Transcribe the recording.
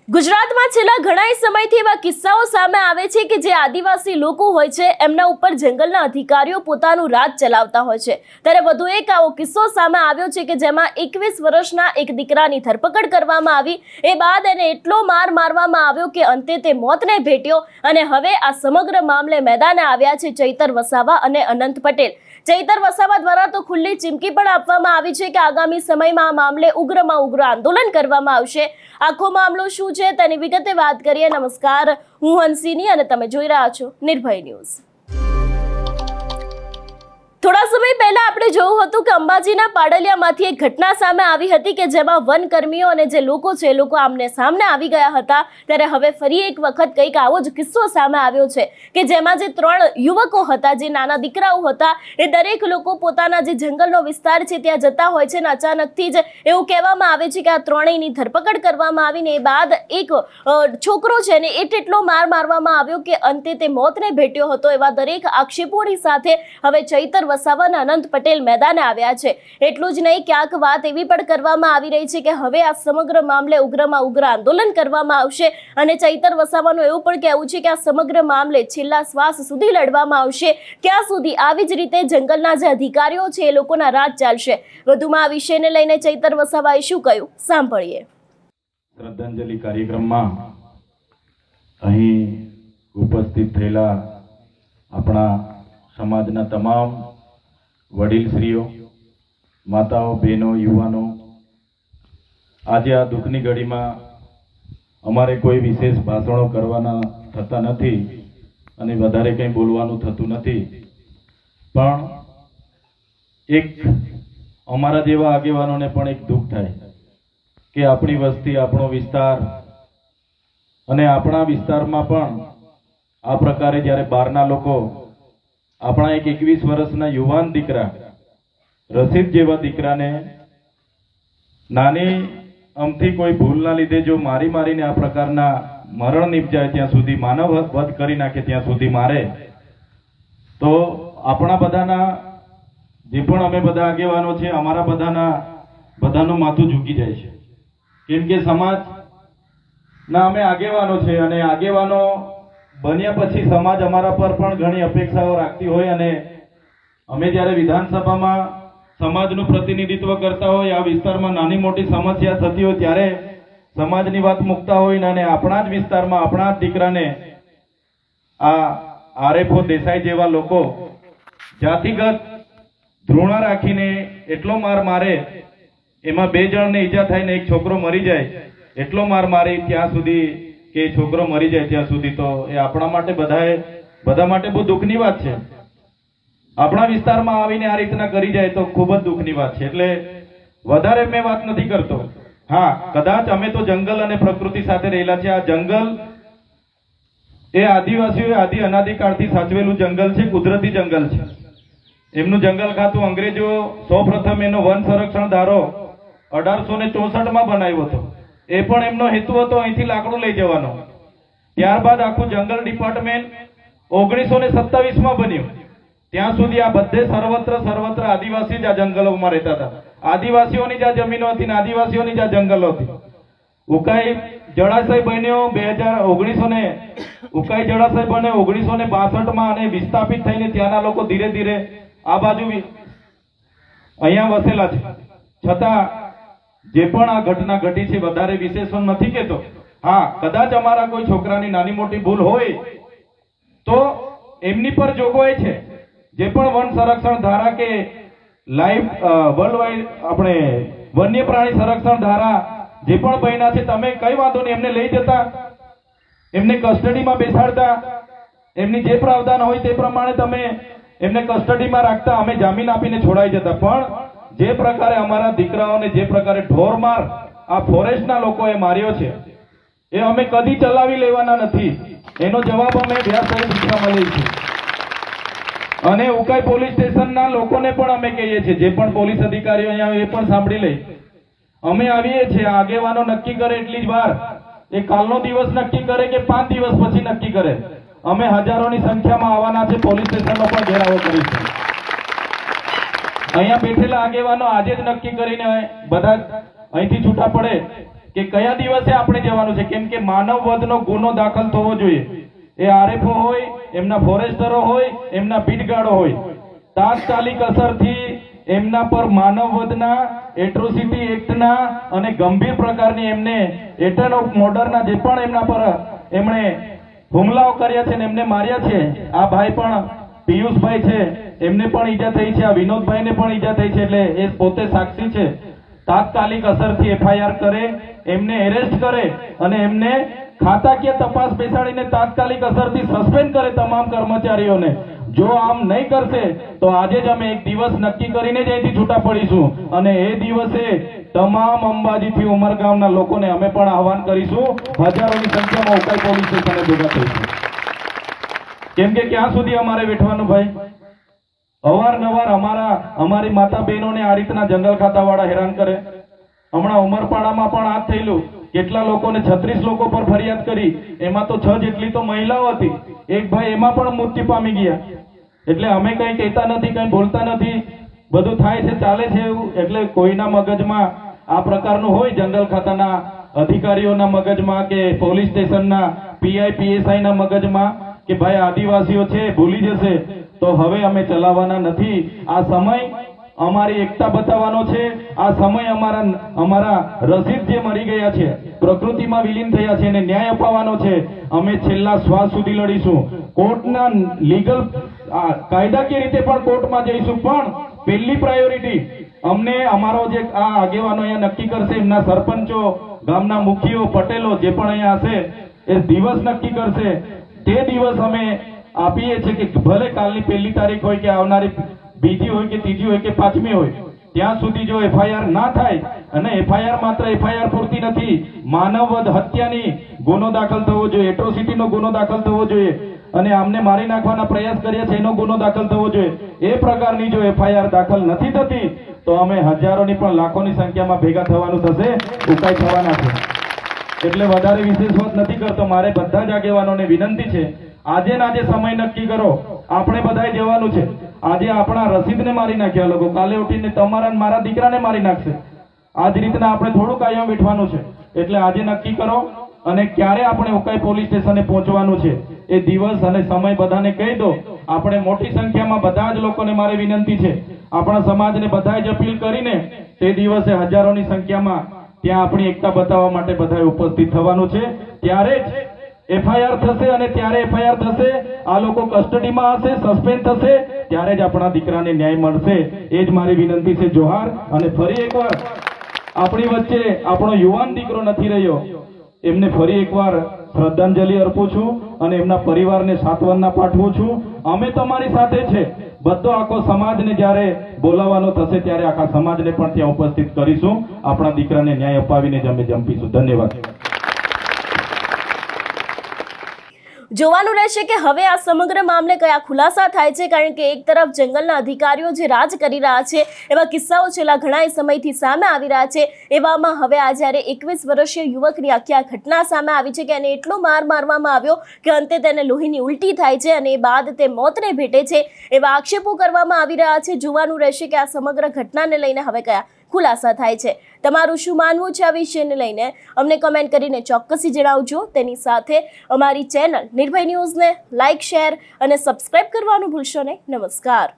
ગુજરાતમાં છેલ્લા ઘણા સમયથી એવા કિસ્સાઓ સામે આવે છે કે જે આદિવાસી લોકો હોય છે એમના ઉપર જંગલના અધિકારીઓ પોતાનું રાજ ચલાવતા હોય છે। ત્યારે વધુ એક આવો કિસ્સો સામે આવ્યો છે કે જેમાં 21 વર્ષના એક દીકરાની ધરપકડ કરવામાં આવી। એ બાદ એને એટલો માર મારવામાં આવ્યો કે અંતે તે મોતને ભેટ્યો અને હવે આ સમગ્ર મામલે મેદાને આવ્યા છે ચૈતર વસાવા અને અનંત પટેલ। ચૈતર વસાવા દ્વારા તો ખુલ્લી ચીમકી પણ આપવામાં આવી છે કે આગામી સમયમાં આ મામલે ઉગ્રમાં ઉગ્ર આંદોલન કરવામાં આવશે। આખો મામલો શું છે તેની વિગતે વાત કરીએ। નમસ્કાર, હું હંસિની અને તમે જોઈ રહ્યા છો નિર્ભય ન્યૂઝ। થોડા સમય પહેલા આપણે જોયું હતું કે અંબાજીના પાડલિયામાંથી એક ઘટના સામે આવી હતી કે જેમાં વનકર્મીઓ અને જે લોકો છે એ લોકો આમને સામને આવી ગયા હતા। ત્યારે હવે ફરી એક વખત કંઈક આવો જ કિસ્સો સામે આવ્યો છે કે જેમાં જે 3 યુવકો હતા, જે નાના દીકરાઓ હતા, એ દરેક લોકો પોતાના જે જંગલનો વિસ્તાર છે ત્યાં જતા હોય છે અને અચાનકથી જ એવું કહેવામાં આવે છે કે આ ત્રણેયની ધરપકડ કરવામાં આવીને એ બાદ એક છોકરો છે ને એટલો માર મારવામાં આવ્યો કે અંતે તે મોતને ભેટ્યો હતો। એવા દરેક આક્ષેપોની સાથે હવે ચૈતર વસાવા અને અનંત પટેલ મેદાને આવ્યા છે। એટલું જ નહીં, ક્યાંક વાત એવી પણ કરવામાં આવી રહી છે કે હવે આ સમગ્ર મામલે ઉગ્રમાં ઉગ્ર આંદોલન કરવામાં આવશે અને ચૈતર વસાવાનું એવું પણ કહેવું છે કે આ સમગ્ર મામલે છેલ્લા શ્વાસ સુધી લડવામાં આવશે, ત્યાં સુધી આવી જ રીતે જંગલના જે અધિકારીઓ છે એ લોકોના રાજ ચાલશે। વધુમાં આ વિષયને લઈને ચૈતર વસાવાએ શું કહ્યું, સાંભળીએ। શ્રદ્ધાંજલિ કાર્યક્રમમાં અહીં ઉપસ્થિત થયેલા આપણા સમાજના તમામ વડીલશ્રીઓ, માતાઓ, બહેનો, યુવાનો, આજે આ દુઃખની ઘડીમાં અમારે કોઈ વિશેષ ભાષણો કરવાના થતા નથી અને વધારે કંઈ બોલવાનું થતું નથી, પણ એક અમારા જેવા આગેવાનોને પણ એક દુઃખ થાય કે આપણી વસ્તી, આપણો વિસ્તાર અને આપણા વિસ્તારમાં પણ આ પ્રકારે જ્યારે બહારના લોકો આપણા એક 21 વર્ષના યુવાન દીકરા, રસીદ જેવા દીકરાને નાની અમથી કોઈ ભૂલના લીધે જો મારીને આ પ્રકારના મરણ નિપજાય ત્યાં સુધી, માનવ વધ કરી નાખે ત્યાં સુધી મારે, તો આપણા બધાના જે પણ અમે બધા આગેવાનો છે, અમારા બધાનું માથું ઝૂકી જાય છે, કેમ કે સમાજના અમે આગેવાનો છે અને આગેવાનો બન્યા પછી સમાજ અમારા પર પણ ઘણી અપેક્ષાઓ રાખતી હોય અને અમે જ્યારે વિધાનસભામાં સમાજનું પ્રતિનિધિત્વ કરતા હોય, આ વિસ્તારમાં નાની મોટી સમસ્યા થતી હોય ત્યારે સમાજની વાત મૂકતા હોય અને આપણા જ વિસ્તારમાં આપણા જ દીકરાને આ આરએફઓ દેસાઈ જેવા લોકો જાતિગત ધૃણા રાખીને એટલો માર મારે, એમાં 2 જણને ઈજા થાય ને એક છોકરો મરી જાય, એટલો માર મારી ત્યાં સુધી કે છોકરો મરી જાય ત્યાં સુધી, તો એ આપણા માટે બધા માટે બહુ દુઃખની વાત છે। આપણા વિસ્તારમાં આવીને આ રીતના કરી જાય તો ખૂબ જ દુઃખની વાત છે। એટલે વધારે મેં વાત નથી કરતો। હા, કદાચ અમે તો જંગલ અને પ્રકૃતિ સાથે રહેલા છે। આ જંગલ એ આદિવાસીઓએ આદિ અનાદિકાળથી સાચવેલું જંગલ છે, કુદરતી જંગલ છે। એમનું જંગલ ખાતું અંગ્રેજો સૌપ્રથમ એનો વન સંરક્ષણ ધારો 1864માં બનાવ્યો હતો। એ પણ એમનો હેતુ હતો અહીંથી લાકડું લઈ જવાનો। ત્યારબાદ આખું જંગલ ડિપાર્ટમેન્ટ 1927માં બન્યું। ત્યાં સુધી આ બધે સર્વત્ર આદિવાસી જ આ જંગલોમાં રહેતા હતા। આદિવાસીઓની જ આ જમીનો હતી ને આદિવાસીઓની જ આ જંગલો હતી। ઉકાઈ જળાશય બન્યો 1900 ઉકાઈ જળાશય બન્યો 1962માં અને વિસ્થાપિત થઈને ત્યાંના લોકો ધીરે ધીરે આ બાજુ અહીંયા વસેલા છે। છતાં જે પણ આ ઘટના ઘટી છે, વધારે વિશેષણ નથી કહેતો। હા, કદાચ અમારા કોઈ છોકરાની નાની મોટી ભૂલ હોય તો એમની પર જોગવાઈ છે। જે પણ વન સંરક્ષણ ધારા કે વર્લ્ડ વાઇડ આપણે વન્ય પ્રાણી સંરક્ષણ ધારા જે પણ બન્યા છે, તમે કઈ વાંધો નહીં, એમને લઈ જતા, એમને કસ્ટડીમાં બેસાડતા, એમની જે પ્રાવધાન હોય તે પ્રમાણે તમે એમને કસ્ટડીમાં રાખતા, અમે જામીન આપીને છોડાઈ જતા। પણ જે પ્રકારે અમારા દીકરાઓને જે પ્રકારે ઢોરમાર આ ફોરેસ્ટના લોકોએ માર્યો છે, એ અમે કદી ચલાવી લેવાના નથી। એનો જવાબ અમે વ્યાસ શિક્ષામાં લઈશું અને ઉકાઈ પોલીસ સ્ટેશનના લોકોને પણ અમે કહીએ છીએ, જે પણ પોલીસ અધિકારીઓ અહીંયા એ પણ સાંભળી લે, અમે આવીએ છીએ। આગેવાનો નક્કી કરે એટલી જ વાર, એ કાલનો દિવસ નક્કી કરે કે 5 દિવસ પછી નક્કી કરે, અમે હજારોની સંખ્યામાં આવવાના છે, પોલીસ સ્ટેશનનો પણ ઘેરાવો કરીશું। અહીંયા બેઠેલા આગેવાનો આજે જ નક્કી કરીને બધા અહીંથી છૂટા પડે કે કયા દિવસે આપણે જવાનું છે, કેમ કે માનવ વધનો ગુનો દાખલ થવો જોઈએ. એ આરએફઓ હોય, એમના ફોરેસ્ટરો હોય, એમના બીટગાર્ડો હોય, તાત્કાલિક અસરથી એમના પર માનવ વધના, એટ્રોસિટી એક્ટના અને ગંભીર પ્રકારની એમને એટર્ન ઓફ મર્ડરના જે પણ એમના પર એમણે હુમલાઓ કર્યા છે ને એમને માર્યા છે. આ ભાઈ પણ પિયુષભાઈ છે, એમને પણ ઈજા થઈ છે, આ વિનોદભાઈને પણ ઈજા થઈ છે, એટલે એ પોતે સાક્ષી છે. તાત્કાલિક અસરથી એફઆઈઆર કરે, એમને એરેસ્ટ કરે અને એમને ખાતાકીય તપાસ બેસાડીને તાત્કાલિક અસરથી સસ્પેન્ડ કરે તમામ કર્મચારીઓને. જો આમ નહીં કરશે તો આજે જ અમે એક દિવસ નક્કી કરીને જ અહીંથી છૂટા પડીશું અને એ દિવસે તમામ અંબાજીથી ઉમરગામના લોકોને અમે પણ આહવાન કરીશું. હજારોની સંખ્યામાં ઉકાઈ પોલીસ સ્ટેશને ભેગા થઈશું. કેમ કે ક્યાં સુધી અમારે વેઠવાનું ભાઈ? અવારનવાર અમારી માતા બહેનોને આ રીતના જંગલ ખાતાવાળા હેરાન કરે. હમણાં ઉમરપાડામાં પણ આ થયેલું. કેટલા લોકોને 36 લોકો પર ફરિયાદ કરી, એમાં તો 6 જેટલી તો મહિલાઓ હતી. એક ભાઈ એમાં પણ મૃત્યુ પામી ગયા. એટલે અમે કઈ કહેતા નથી, કઈ બોલતા નથી, બધું થાય છે, ચાલે છે એવું. એટલે કોઈના મગજમાં આ પ્રકારનું હોય, જંગલ ખાતાના અધિકારીઓના મગજમાં કે પોલીસ સ્ટેશનના પીઆઈ પીએસઆઈ ના મગજમાં કે ભાઈ આદિવાસીઓ છે, ભૂલી જશે, તો હવે અમે ચલાવવાના નથી. આ સમય અમારી એકતા બતાવવાનો છે. આ સમય અમારા રસીદ જે મરી ગયા છે, પ્રકૃતિમાં વિલીન થયા છે, એને ન્યાય અપાવવાનો છે. અમે છેલ્લા શ્વાસ સુધી લડીશું. કોર્ટના લીગલ કાયદાકીય રીતે પણ કોર્ટમાં જઈશું, પણ પહેલી પ્રાયોરિટી અમને અમારો જે આ આગેવાનો અહીંયા નક્કી કરશે, એમના સરપંચો, ગામના મુખીઓ, પટેલો જે પણ અહીંયા હશે, એ દિવસ નક્કી કરશે. તે દિવસ અમે આપીએ છીએ કે ભલે કાલની 1 તારીખ હોય કે આવનારી 2 હોય કે 3 હોય કે 5મી હોય, ત્યાં સુધી જો એફઆઈઆર ના થાય, અને એફઆઈઆર માત્ર એફઆઈઆર પૂરતી નથી, માનવવધ હત્યાની ગુનો દાખલ થવો જોઈએ, એટ્રોસિટીનો ગુનો દાખલ થવો જોઈએ, અને આમને મારી નાખવાના પ્રયાસ કર્યા છે એનો ગુનો દાખલ થવો જોઈએ. એ પ્રકારની જો એફઆઈઆર દાખલ નથી થતી તો અમે હજારોની પણ લાખોની સંખ્યામાં ભેગા થવાનું થશે, ઉકાઈ થવાના છે. એટલે વધારે વિશેષ વાત નથી કરતો. મારે બધા જ આગેવાનોને વિનંતી છે, આજે ને આજે સમય નક્કી કરો. આપણે બધાએ જવાનું છે. આજે આપણા રસીદને મારી નાખ્યા લોકો, કાલે ઉઠીને તમારા મારા દીકરાને મારી નાખશે. આ જ રીતના આપણે થોડું કાયમ વેઠવાનું છે. એટલે આજે નક્કી કરો અને ક્યારે આપણે ઉકાઈ પોલીસ સ્ટેશને પહોંચવાનું છે એ દિવસ અને સમય બધાને કહી દો. આપણે મોટી સંખ્યામાં બધા જ લોકોને મારી વિનંતી છે, આપણા સમાજને બધાએ જ અપીલ કરીને તે દિવસે હજારોની સંખ્યામાં ત્યાં આપણી એકતા બતાવવા માટે બધાએ ઉપસ્થિત થવાનું છે. ત્યારે જ એફઆઈઆર થશે, અને ત્યારે એફઆઈઆર થશે, આ લોકો કસ્ટડીમાં હશે, સસ્પેન્ડ થશે, ત્યારે જ આપણા દીકરાને ન્યાય મળશે. એ જ મારી વિનંતી છે. જોહાર. અને ફરી એકવાર આપણી વચ્ચે આપણો યુવાન દીકરો નથી રહ્યો, એમને ફરી એકવાર શ્રદ્ધાંજલિ અર્પું છું અને એમના પરિવારને સાંત્વના પાઠવું છું. અમે તમારી સાથે છે. બધો આખો સમાજને જ્યારે બોલાવવાનો થશે ત્યારે આખા સમાજને પણ ત્યાં ઉપસ્થિત કરીશું. આપણા દીકરાને ન્યાય અપાવીને જ અમે જંપીશું. ધન્યવાદ. જોવાનું રહેશે કે હવે આ સમગ્ર મામલે કયા ખુલાસા થાય છે, કારણ કે એક તરફ જંગલના અધિકારીઓ જે રાજ કરી રહ્યા છે એવા કિસ્સાઓ છેલ્લા ઘણા સમયથી સામે આવી રહ્યા છે. એવામાં હવે આ જ્યારે 21 વર્ષીય યુવકની આખી આ ઘટના સામે આવી છે કે એને એટલો માર મારવામાં આવ્યો કે અંતે તેને લોહીની ઉલટી થાય છે અને એ બાદ તે મોતને ભેટે છે, એવા આક્ષેપો કરવામાં આવી રહ્યા છે. જોવાનું રહેશે કે આ સમગ્ર ઘટનાને લઈને હવે કયા ખુલાસા થાય છે. તમારું શું માનવું છે આ વિષયને લઈને અમને કમેન્ટ કરીને ચોક્કસથી જણાવજો. તેની સાથે અમારી ચેનલ નિર્ભય ન્યૂઝને લાઇક, શેર અને સબસ્ક્રાઇબ કરવાનું ભૂલશો નહીં. નમસ્કાર.